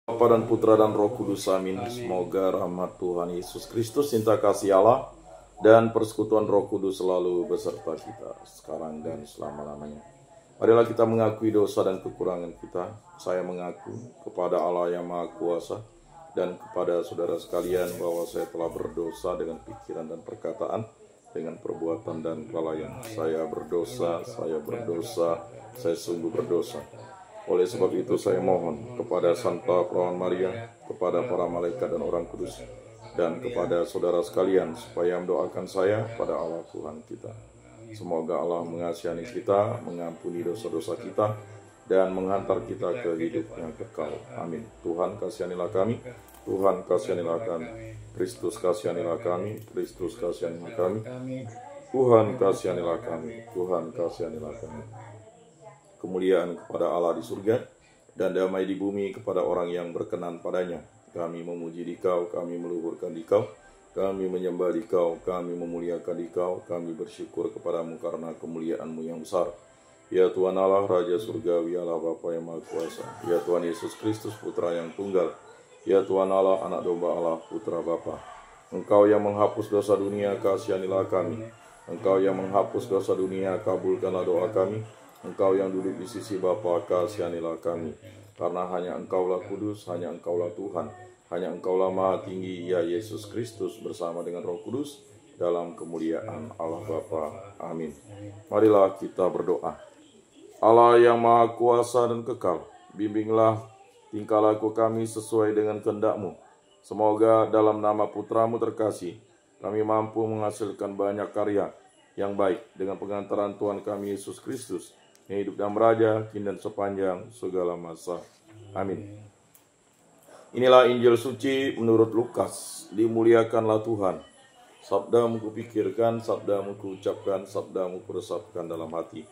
Bapa dan Putra dan Roh Kudus, amin. Semoga rahmat Tuhan Yesus Kristus, cinta kasih Allah, dan persekutuan Roh Kudus selalu beserta kita sekarang dan selama-lamanya. Marilah kita mengakui dosa dan kekurangan kita. Saya mengaku kepada Allah yang Maha Kuasa dan kepada saudara sekalian bahwa saya telah berdosa dengan pikiran dan perkataan, dengan perbuatan dan kelalaian. Saya berdosa, saya sungguh berdosa. Oleh sebab itu saya mohon kepada Santa Perawan Maria, kepada para malaikat dan orang kudus, dan kepada saudara sekalian supaya mendoakan saya pada Allah Tuhan kita. Semoga Allah mengasihani kita, mengampuni dosa-dosa kita, dan menghantar kita ke hidup yang kekal. Amin. Tuhan kasihanilah kami, Tuhan kasihanilah kami, Kristus kasihanilah kami, Kristus kasihanilah kami, Tuhan kasihanilah kami, Tuhan kasihanilah kami. Kemuliaan kepada Allah di surga dan damai di bumi kepada orang yang berkenan padanya. Kami memuji Dikau, kami meluhurkan Dikau, kami menyembah Dikau, kami memuliakan Dikau, kami bersyukur kepadamu karena kemuliaan-Mu yang besar. Ya Tuhan Allah, Raja Surgawi, Allah Bapa yang Maha Kuasa. Ya Tuhan Yesus Kristus, Putra yang tunggal. Ya Tuhan Allah, Anak Domba Allah, Putra Bapa. Engkau yang menghapus dosa dunia, kasihanilah kami. Engkau yang menghapus dosa dunia, kabulkanlah doa kami. Engkau yang duduk di sisi Bapa, kasihanilah kami. Karena hanya Engkaulah kudus, hanya Engkaulah Tuhan, hanya Engkaulah Maha Tinggi, ya Yesus Kristus bersama dengan Roh Kudus, dalam kemuliaan Allah Bapa. Amin. Marilah kita berdoa. Allah yang Maha Kuasa dan kekal, bimbinglah tingkah laku kami sesuai dengan kehendak-Mu. Semoga dalam nama Putra-Mu terkasih, kami mampu menghasilkan banyak karya yang baik dengan pengantaran Tuhan kami Yesus Kristus, yang hidup dan meraja, kini dan sepanjang segala masa. Amin. Inilah Injil suci menurut Lukas. Dimuliakanlah Tuhan. Sabdamu kupikirkan, sabdamu kuucapkan, sabdamu kuresapkan dalam hati.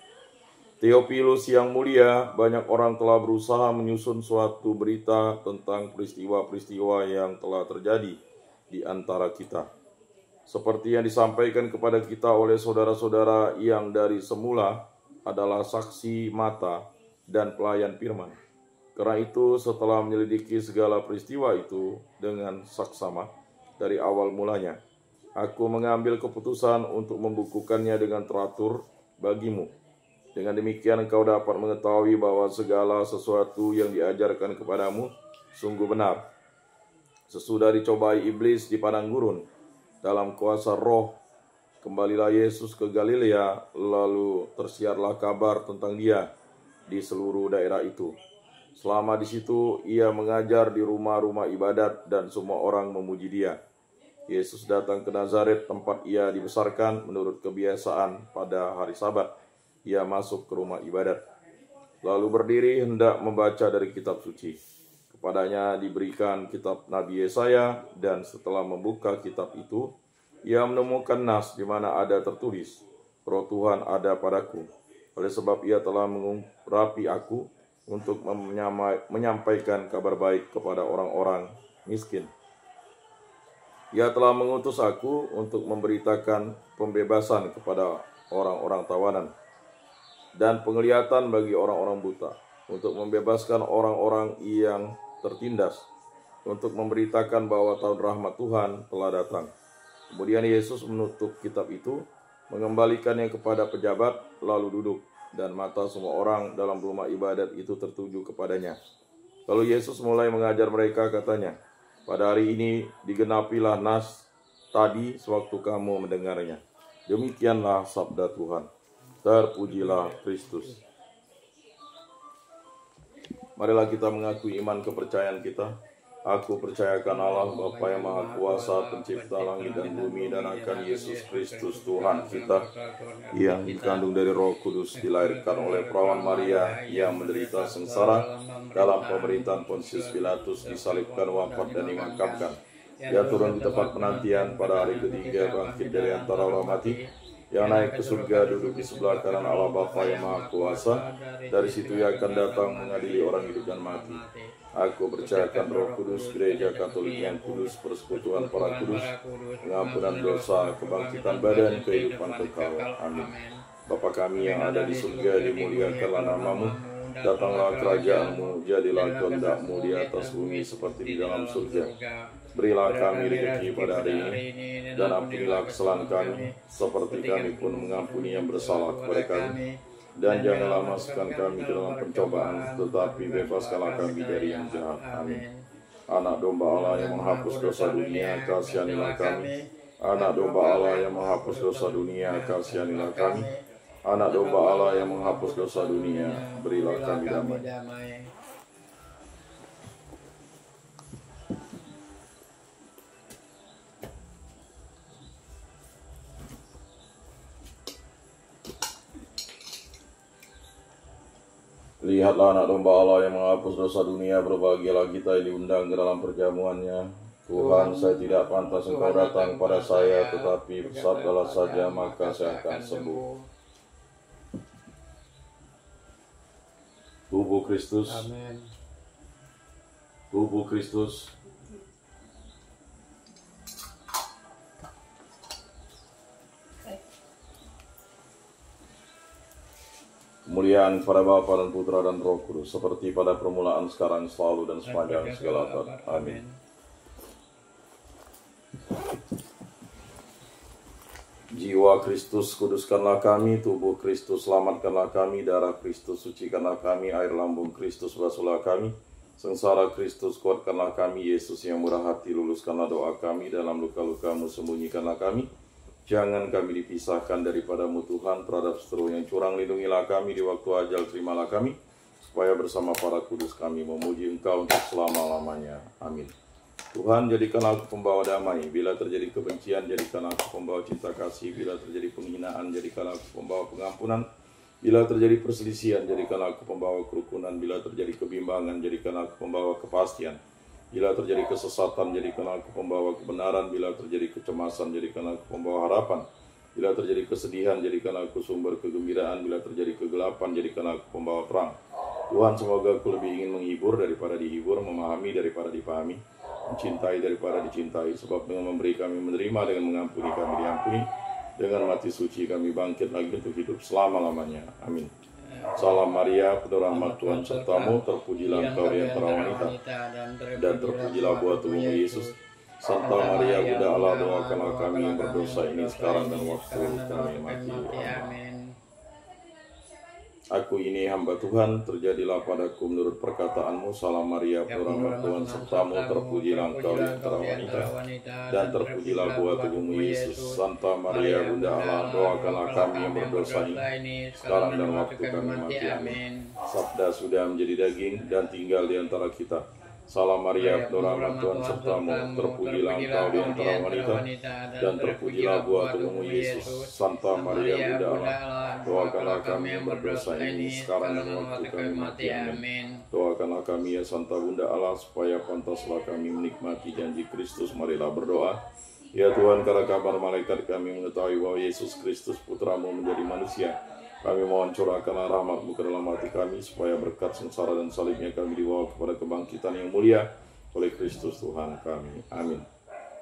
Theophilus yang mulia, banyak orang telah berusaha menyusun suatu berita tentang peristiwa-peristiwa yang telah terjadi di antara kita, seperti yang disampaikan kepada kita oleh saudara-saudara yang dari semula adalah saksi mata dan pelayan firman. Karena itu, setelah menyelidiki segala peristiwa itu dengan saksama dari awal mulanya, aku mengambil keputusan untuk membukukannya dengan teratur bagimu. Dengan demikian engkau dapat mengetahui bahwa segala sesuatu yang diajarkan kepadamu sungguh benar. Sesudah dicobai iblis di padang gurun, dalam kuasa Roh, kembalilah Yesus ke Galilea, lalu tersiarlah kabar tentang Dia di seluruh daerah itu. Selama di situ, Ia mengajar di rumah-rumah ibadat dan semua orang memuji Dia. Yesus datang ke Nazaret, tempat Ia dibesarkan. Menurut kebiasaan pada hari Sabat, Ia masuk ke rumah ibadat, lalu berdiri hendak membaca dari kitab suci. Kepadanya diberikan kitab Nabi Yesaya, dan setelah membuka kitab itu, Ia menemukan nas di mana ada tertulis, Roh Tuhan ada padaku, oleh sebab Ia telah mengurapi aku untuk menyampaikan kabar baik kepada orang-orang miskin. Ia telah mengutus aku untuk memberitakan pembebasan kepada orang-orang tawanan dan penglihatan bagi orang-orang buta, untuk membebaskan orang-orang yang tertindas, untuk memberitakan bahwa tahun rahmat Tuhan telah datang. Kemudian Yesus menutup kitab itu, mengembalikannya kepada pejabat, lalu duduk, dan mata semua orang dalam rumah ibadat itu tertuju kepadanya. Lalu Yesus mulai mengajar mereka, katanya, pada hari ini digenapilah nas tadi sewaktu kamu mendengarnya. Demikianlah sabda Tuhan. Terpujilah Kristus. Marilah kita mengakui iman kepercayaan kita. Aku percayakan Allah Bapa yang Maha Kuasa, pencipta langit dan bumi, dan akan Yesus Kristus Tuhan kita, yang dikandung dari Roh Kudus, dilahirkan oleh Perawan Maria, yang menderita sengsara dalam pemerintahan Pontius Pilatus, disalibkan, wafat, dan dimakamkan. Ia turun di tempat penantian, pada hari ketiga bangkit dari antara orang mati, yang naik ke surga, duduk di sebelah kanan Allah Bapa yang Maha Kuasa. Dari situ Ia akan datang mengadili orang hidup dan mati. Aku percayakan Roh Kudus, Gereja Katolik yang kudus, persekutuan para kudus, pengampunan dosa, kebangkitan badan, kehidupan kekal. Amin. Bapa kami yang ada di surga, dimuliakanlah nama-Mu. Datanglah kerajaan-Mu, jadilah kehendak-Mu di atas bumi seperti di dalam surga. Berilah kami rezeki pada hari ini, dan ampunilah kesalahan kami, seperti kami pun mengampuni yang bersalah kepada kami. Dan janganlah masukkan kami ke dalam pencobaan, tetapi bebaskanlah kami dari yang jahat. Amin. Anak domba Allah yang menghapus dosa dunia, kasihanilah kami. Anak domba Allah yang menghapus dosa dunia, kasihanilah kami. Anak domba Allah yang menghapus dosa dunia, berilah kami damai. Lihatlah anak domba Allah yang menghapus dosa dunia, berbahagialah kita yang diundang ke dalam perjamuannya. Tuhan, saya tidak pantas Engkau datang pada saya, tetapi bersabdalah saja maka saya akan sembuh. Tubuh Kristus, Amin. tubuh Kristus. Kemuliaan kepada Bapa dan Putra dan Roh Kudus, seperti pada permulaan, sekarang, selalu, dan sepanjang segala abad. Amin. Jiwa Kristus, kuduskanlah kami. Tubuh Kristus, selamatkanlah kami. Darah Kristus, sucikanlah kami. Air lambung Kristus, basuhlah kami. Sengsara Kristus, kuatkanlah kami. Yesus yang murah hati, luluskanlah doa kami. Dalam luka-lukamu, sembunyikanlah kami. Jangan kami dipisahkan daripadamu Tuhan. Terhadap seteru yang curang, lindungilah kami. Di waktu ajal, terimalah kami. Supaya bersama para kudus kami memuji Engkau untuk selama-lamanya. Amin. Tuhan, jadikanlah aku pembawa damai. Bila terjadi kebencian, jadikanlah aku pembawa cinta kasih. Bila terjadi penghinaan, jadikanlah aku pembawa pengampunan. Bila terjadi perselisihan, jadikanlah aku pembawa kerukunan. Bila terjadi kebimbangan, jadikanlah aku pembawa kepastian. Bila terjadi kesesatan, jadikanlah aku pembawa kebenaran. Bila terjadi kecemasan, jadikanlah aku pembawa harapan. Bila terjadi kesedihan, jadikanlah aku sumber kegembiraan. Bila terjadi kegelapan, jadikanlah aku pembawa terang. Tuhan, semoga aku lebih ingin menghibur daripada dihibur, memahami daripada dipahami, mencintai daripada dicintai. Sebab dengan memberi kami menerima, dengan mengampuni kami diampuni, dengan mati suci kami bangkit lagi untuk hidup selama-lamanya. Amin. Salam Maria, penuh rahmat Tuhan sertamu, terpujilah engkau di antara wanita, dan terpujilah buah tubuhmu Yesus. Santa Maria, Bunda Allah, doakanlah kami yang berdosa ini sekarang dan waktu kami mati. Amin. Aku ini hamba Tuhan, terjadilah padaku menurut perkataanmu. Salam Maria, penuh rahmat Tuhan sertamu, terpujilah engkau di antara wanita, dan terpujilah buah tubuhmu Yesus. Santa Maria, Bunda Allah, doakanlah kami yang berdosa ini sekarang dan waktu kami mati. Amin. Sabda sudah menjadi daging dan tinggal di antara kita. Salam Maria, penuh rahmat Tuhan sertamu, terpujilah engkau di antara wanita, dan terpujilah buah tubuhmu Yesus. Santa Maria, Bunda Allah, doakanlah kami yang berdosa ini sekarang dan waktu kami mati. Amin. Doakanlah kami ya Santa Bunda Allah, supaya pantaslah kami menikmati janji Kristus. Marilah berdoa. Ya Tuhan, karena kabar malaikat kami mengetahui bahwa Yesus Kristus Putramu menjadi manusia, kami mohon curahkanlah rahmat-Mu ke dalam hati kami, supaya berkat sengsara dan salibnya kami dibawa kepada kebangkitan yang mulia oleh Kristus Tuhan kami. Amin.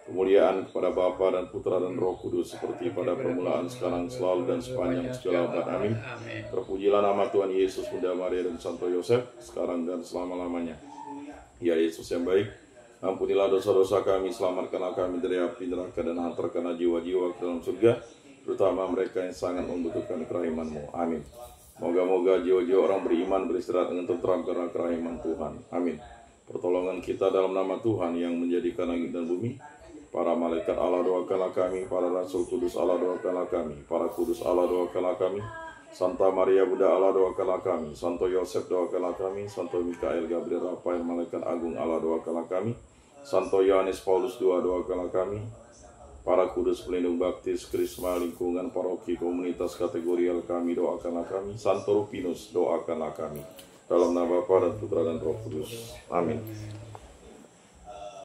Kemuliaan kepada Bapa dan Putra dan Roh Kudus, seperti pada permulaan, sekarang, selalu, dan sepanjang segala abad. Amin. Terpujilah nama Tuhan Yesus, Bunda Maria, dan Santo Yosef, sekarang dan selama-lamanya. Ya Yesus yang baik, ampunilah dosa-dosa kami, selamatkanlah kami dari api neraka, dan hantarkanlah jiwa-jiwa ke dalam surga, terutama mereka yang sangat membutuhkan kerahiman-Mu. Amin. Moga-moga jiwa-jiwa orang beriman beristirahat dengan tentram karena kerahiman Tuhan. Amin. Pertolongan kita dalam nama Tuhan yang menjadikan langit dan bumi. Para malaikat Allah, doakanlah kami. Para rasul kudus Allah, doakanlah kami. Para kudus Allah, doakanlah kami. Santa Maria, Bunda Allah, doakanlah kami. Santo Yosef, doakanlah kami. Santo Mikael, Gabriel, Rafael, malaikat agung Allah, doakanlah kami. Santo Yohanes Paulus II, doakanlah kami. Para kudus pelindung baptis, krisma, lingkungan, paroki, komunitas, kategorial kami, doakanlah kami. Santo Rupinus, doakanlah kami. Dalam nama Bapa dan Putra dan Roh Kudus. Amin.